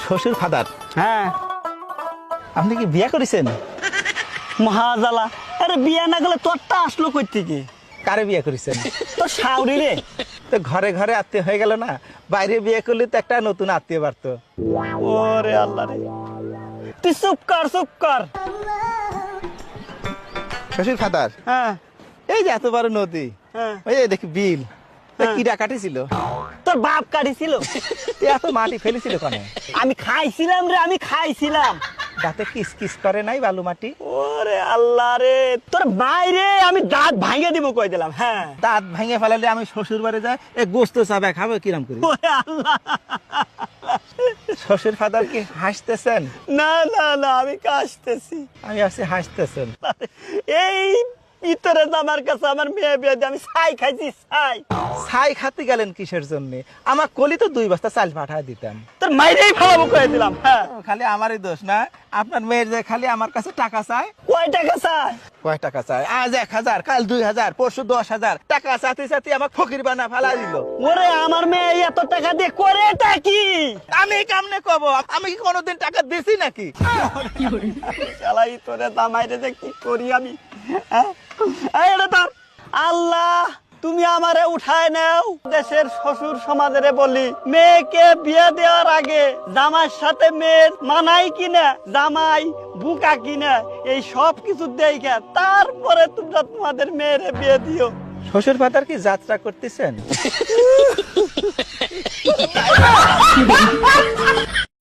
শ্বশুর ফাদার, হ্যাঁ আপনি কি বিয়ে করেছেন? মহাজালা। আরে বিয়া না গেলে তোরটা আসলো কই থেকে? কারে বিয়ে করেছেন? তোর শাউরি রে। তো ঘরে ঘরে আত্মীয় হয়ে গেল না, বাইরে বিয়ে করলে তো একটা নতুন আত্মীয় বাড়তো। ওরে আল্লাহ রে, তুই চুপ কর চুপ কর। শ্বশুর ফাদার, হ্যাঁ এই যে এত বড় নদী, হ্যাঁ ওই যে দেখি বিল, তা হ্যাঁ। কি ডাকাটি ছিল? তোর বাপ কাটিছিল। এত মাটি ফেলেছিল কেন? আমি খাইছিলাম রে, আমি খাইছিলাম। দাঁতে কিস কিস করে নাই বালু মাটি? ওরে আল্লাহ রে, তোর বাইরে আমি দাঁত ভাঙে দিব কই দিলাম। হ্যাঁ দাঁত ভেঙে ফেলালে আমি শ্বশুর বাড়ি যাই, এ গোস্ত চাবে খাবো কিরাম করি? ওরে আল্লাহ। শ্বশুর ফাদার কি হাসতেছেন? না না না, আমি কাশতেছি। আমি আছি হাসতেছেন। এই ভিতরে আমার কাছে আমার মেয়ে বিয়ে দিয়ে আমি ছাই খাইছি ছাই। ছাই খাতে গেলেন কিসের জন্য? আমার কলি তো 2 বস্তা চাল পাঠায় দিতাম। তোর মাইরেই ফেলাবো কয়ে দিলাম। হ্যাঁ খালি আমারই দোষ না, আপনার মেয়ের যে খালি আমার কাছে টাকা চায়। কয় টাকা চাই? কয় টাকা চায়? আজ 1000, কাল 2000, পরশু 10,000 টাকা চাতে চাতে আমার ফকির বানা ফেলা দিল। ওরে আমার মেয়ে এত টাকা দিয়ে করে এটা কি? আমি কেমনে কব? আমি কি কোনোদিন টাকা দিছি নাকি? শালাই তোরে দামাইরে যে কি করি আমি। হ্যাঁ? এই রে তোর আল্লাহ, তুমি আমারে উঠায় নাও। দেশের শ্বশুর সমাজেরে বলি, মেয়েকে বিয়ে দেওয়ার আগে জামাইয়ের সাথে মেয়ের মানাই কিনা, জামাই বুকা কিনা, এই সব কিছু দেখে তারপরে তোমরা তোমাদের মেয়েরে বিয়ে দিও। শ্বশুর ফাদার কি যাত্রা করতেছেন?